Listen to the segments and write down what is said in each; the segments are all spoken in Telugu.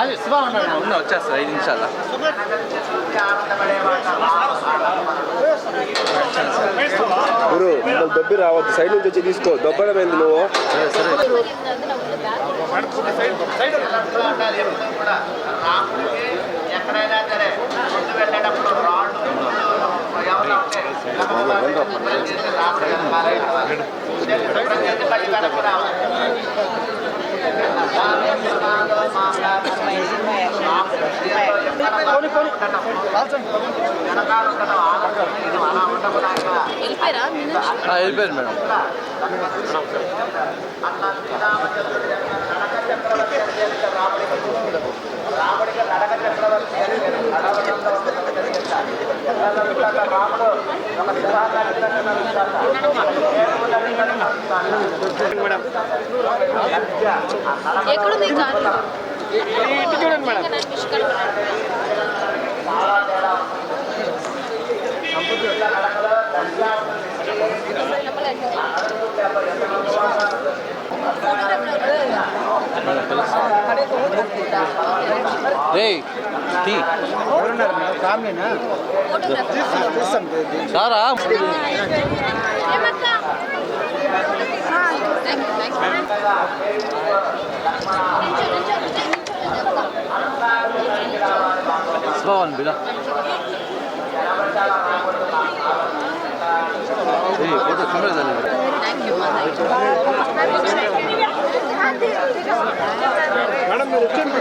అది శుభా ఉన్నాడు ఉన్నా వచ్చేస్తా 5 నిమిషాలు గురు దొబ్బి రావద్దు సైడ్ నుంచి వచ్చి తీసుకో దొబ్బడం ఏంది నువ్వు ఎక్కడైనా సరే ముందు వెళ్ళేటప్పుడు రాళ్ళు వెళ్ళిపోయారు మేడం రాముడికి నడక చక్రవర్తి రాముడు ఒక ఎక్కడుంది చూడండి madam Sarah Svavan bila. Foto kamera dale. Thank you. Madam మీరు వచ్చండి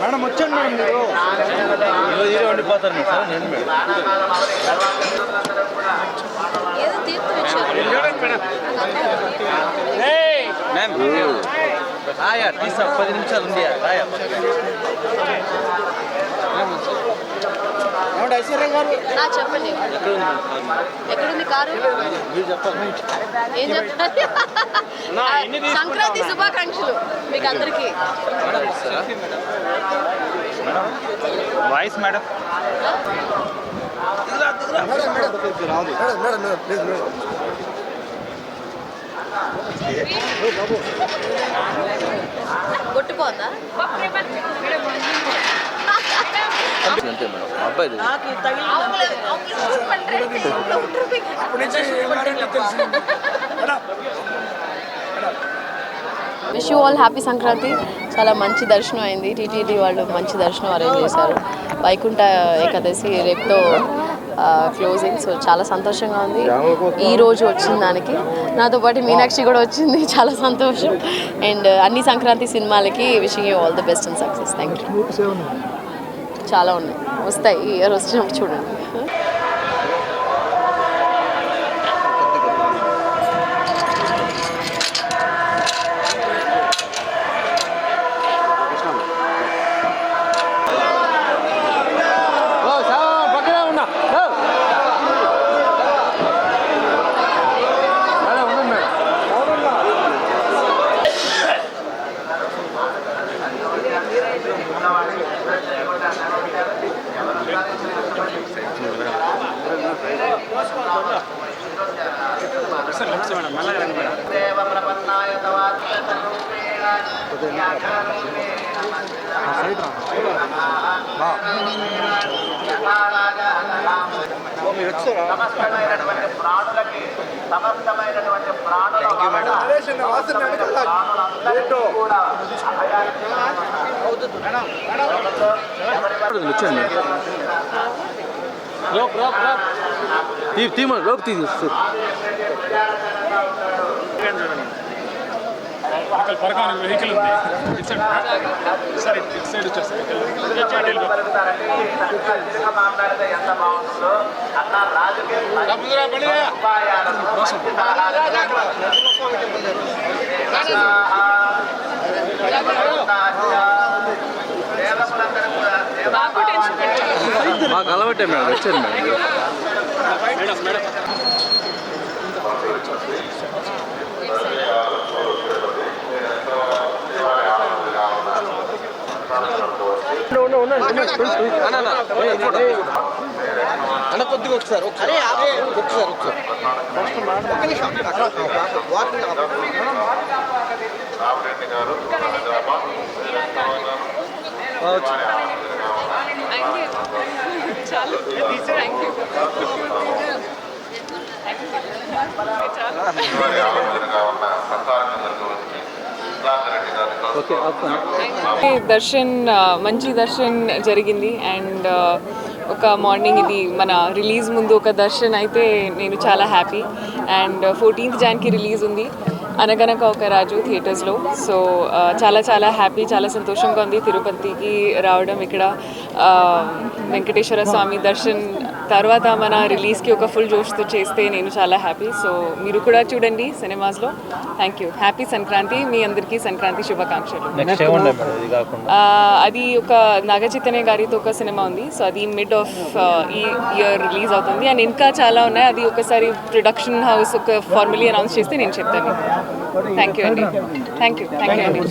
మేడం వచ్చండి మేడం మీరు వండిపోతాను సార్ నేను మేడం ఏదో తీర్పు వచ్చారు ఆయా తీసా 10 నిమిషాలు ఉంది ఆయా చెప్పండి ఎక్కడుంది కారు ఏం చెప్పాలి సంక్రాంతి శుభాకాంక్షలు మీకు అందరికీ వాయిస్ మేడం కొట్టుకోందా అంతే మేడం అబ్బాయి wish you all happy Sankranti. చాలా మంచి దర్శనం అయింది. టీటీడీ వాళ్ళు మంచి దర్శనం అరేంజ్ చేశారు. వైకుంఠ ఏకాదశి రేపుతో క్లోజింగ్. సో చాలా సంతోషంగా ఉంది ఈ రోజు వచ్చిన దానికి. నాతో పాటు మీనాక్షి కూడా వచ్చింది, చాలా సంతోషం. అండ్ అన్ని సంక్రాంతి సినిమాలకి wishing you all the best and success. Thank you. చాలా ఉన్నాయి, వస్తాయి ఈ ఇయర్ వచ్చినప్పుడు చూడండి. సమస్తమైనటువంటి ప్రాణులకి సమస్తమైనటువంటి ప్రాణుల పరకానికి వెహికల్ ఉంది సరే సైడ్ వచ్చేస్తాను మాట్లాడితే ఎంత బాగుంటుందో అన్న రాజకీయ మాకు అలవాటే మేడం, వచ్చాను మేడం. అన్న కొద్దిగా ఒకసారి దర్శన్ మంచి దర్శన్ జరిగింది అండ్ ఒక మార్నింగ్ ఇది మన రిలీజ్ ముందు ఒక దర్శన్ అయితే నేను చాలా హ్యాపీ అండ్ 14th జాన్కి రిలీజ్ ఉంది అనగనక ఒక రాజు థియేటర్స్లో. సో చాలా చాలా హ్యాపీ, చాలా సంతోషంగా ఉంది తిరుపతికి రావడం. ఇక్కడ వెంకటేశ్వర స్వామి దర్శన్ తర్వాత మన రిలీజ్కి ఒక ఫుల్ జోష్తో చేస్తే నేను చాలా హ్యాపీ. సో మీరు కూడా చూడండి సినిమాస్లో. Thank you. హ్యాపీ సంక్రాంతి. మీ అందరికీ సంక్రాంతి శుభాకాంక్షలు. అది ఒక నాగచైతన్య గారితో ఒక సినిమా ఉంది. సో అది మిడ్ ఆఫ్ ఈ ఇయర్ రిలీజ్ అవుతుంది అండ్ ఇంకా చాలా ఉన్నాయి. అది ఒకసారి ప్రొడక్షన్ హౌస్ ఒక ఫార్మలీ అనౌన్స్ చేస్తే నేను చెప్తాను. థ్యాంక్ యూ అండి. థ్యాంక్ యూ అండి.